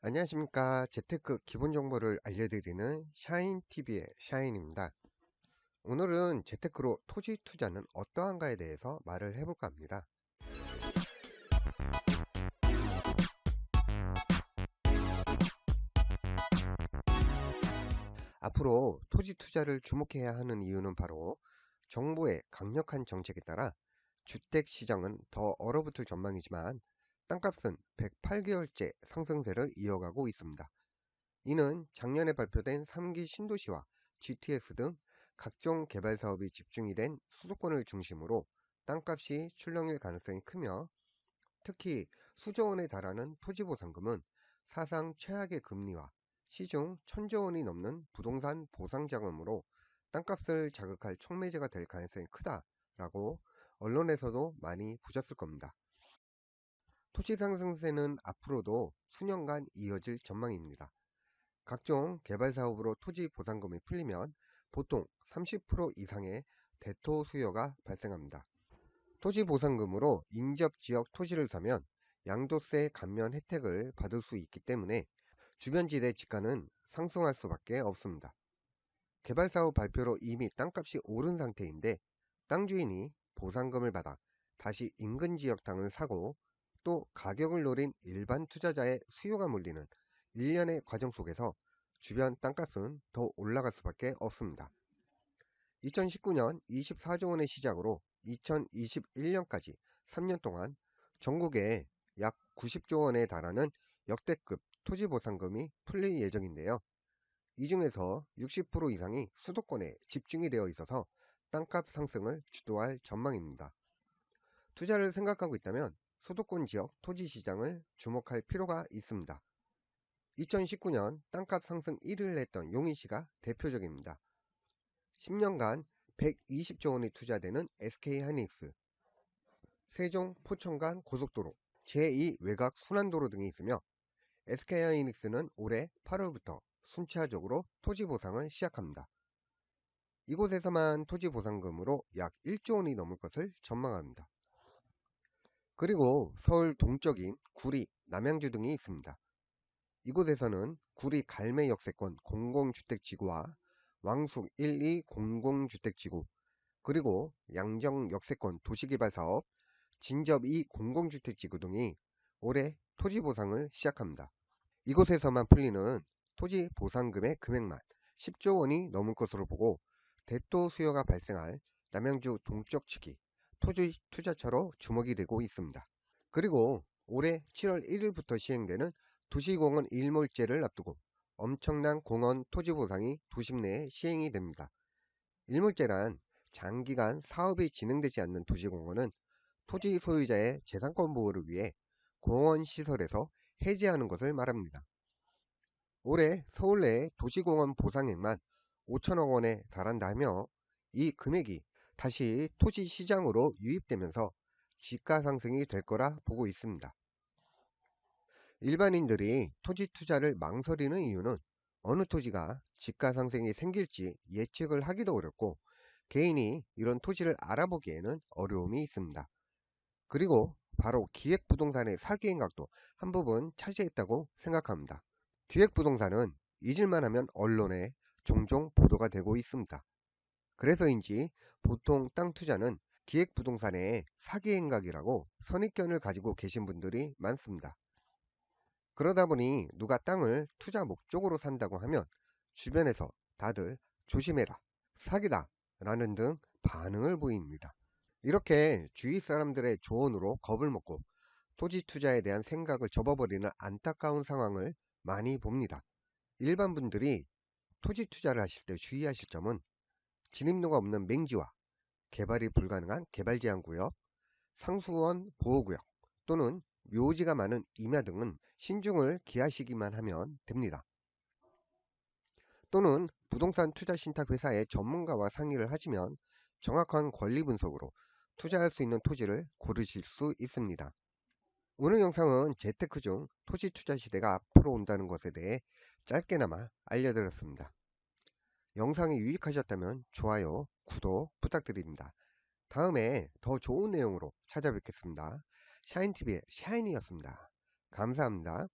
안녕하십니까. 재테크 기본 정보를 알려드리는 샤인TV의 샤인입니다. 오늘은 재테크로 토지 투자는 어떠한가에 대해서 말을 해볼까 합니다. 앞으로 토지 투자를 주목해야 하는 이유는 바로 정부의 강력한 정책에 따라 주택 시장은 더 얼어붙을 전망이지만 땅값은 108개월째 상승세를 이어가고 있습니다. 이는 작년에 발표된 3기 신도시와 GTS 등 각종 개발 사업이 집중이 된 수도권을 중심으로 땅값이 출렁일 가능성이 크며, 특히 수조 원에 달하는 토지보상금은 사상 최악의 금리와 시중 1000조 원이 넘는 부동산 보상자금으로 땅값을 자극할 촉매제가 될 가능성이 크다라고 언론에서도 많이 보셨을 겁니다. 토지 상승세는 앞으로도 수년간 이어질 전망입니다. 각종 개발 사업으로 토지 보상금이 풀리면 보통 30% 이상의 대토 수요가 발생합니다. 토지 보상금으로 인접 지역 토지를 사면 양도세 감면 혜택을 받을 수 있기 때문에 주변 지대 지가는 상승할 수밖에 없습니다. 개발 사업 발표로 이미 땅값이 오른 상태인데 땅 주인이 보상금을 받아 다시 인근 지역 땅을 사고 또 가격을 노린 일반 투자자의 수요가 몰리는 일련의 과정 속에서 주변 땅값은 더 올라갈 수밖에 없습니다. 2019년 24조 원의 시작으로 2021년까지 3년 동안 전국에 약 90조 원에 달하는 역대급 토지보상금이 풀릴 예정인데요. 이 중에서 60% 이상이 수도권에 집중이 되어 있어서 땅값 상승을 주도할 전망입니다. 투자를 생각하고 있다면 수도권 지역 토지 시장을 주목할 필요가 있습니다. 2019년 땅값 상승 1위를 했던 용인시가 대표적입니다. 10년간 120조 원이 투자되는 SK하이닉스, 세종 포천 간 고속도로, 제2 외곽 순환도로 등이 있으며 SK하이닉스는 올해 8월부터 순차적으로 토지 보상을 시작합니다. 이곳에서만 토지 보상금으로 약 1조 원이 넘을 것을 전망합니다. 그리고 서울 동쪽인 구리, 남양주 등이 있습니다. 이곳에서는 구리 갈매 역세권 공공주택지구와 왕숙 1, 2 공공주택지구, 그리고 양정 역세권 도시개발사업, 진접 2 공공주택지구 등이 올해 토지보상을 시작합니다. 이곳에서만 풀리는 토지보상금의 금액만 10조 원이 넘을 것으로 보고 대토 수요가 발생할 남양주 동쪽 측이 토지 투자처로 주목이 되고 있습니다. 그리고 올해 7월 1일부터 시행되는 도시공원 일몰제를 앞두고 엄청난 공원 토지 보상이 도심 내에 시행이 됩니다. 일몰제란 장기간 사업이 진행되지 않는 도시공원은 토지 소유자의 재산권 보호를 위해 공원 시설에서 해제하는 것을 말합니다. 올해 서울 내 도시공원 보상액만 5천억 원에 달한다 하며 이 금액이 다시 토지 시장으로 유입되면서 지가 상승이 될 거라 보고 있습니다. 일반인들이 토지 투자를 망설이는 이유는 어느 토지가 지가 상승이 생길지 예측을 하기도 어렵고 개인이 이런 토지를 알아보기에는 어려움이 있습니다. 그리고 바로 기획부동산의 사기 행각도 한 부분 차지했다고 생각합니다. 기획부동산은 잊을만 하면 언론에 종종 보도가 되고 있습니다. 그래서인지 보통 땅 투자는 기획부동산의 사기 행각이라고 선입견을 가지고 계신 분들이 많습니다. 그러다 보니 누가 땅을 투자 목적으로 산다고 하면 주변에서 다들 조심해라, 사기다 라는 등 반응을 보입니다. 이렇게 주위 사람들의 조언으로 겁을 먹고 토지 투자에 대한 생각을 접어버리는 안타까운 상황을 많이 봅니다. 일반 분들이 토지 투자를 하실 때 주의하실 점은 진입로가 없는 맹지와 개발이 불가능한 개발제한구역, 상수원 보호구역 또는 묘지가 많은 임야 등은 신중을 기하시기만 하면 됩니다. 또는 부동산 투자 신탁 회사의 전문가와 상의를 하시면 정확한 권리 분석으로 투자할 수 있는 토지를 고르실 수 있습니다. 오늘 영상은 재테크 중 토지 투자 시대가 앞으로 온다는 것에 대해 짧게나마 알려드렸습니다. 영상이 유익하셨다면 좋아요, 구독 부탁드립니다. 다음에 더 좋은 내용으로 찾아뵙겠습니다. 샤인TV의 샤인이었습니다. 감사합니다.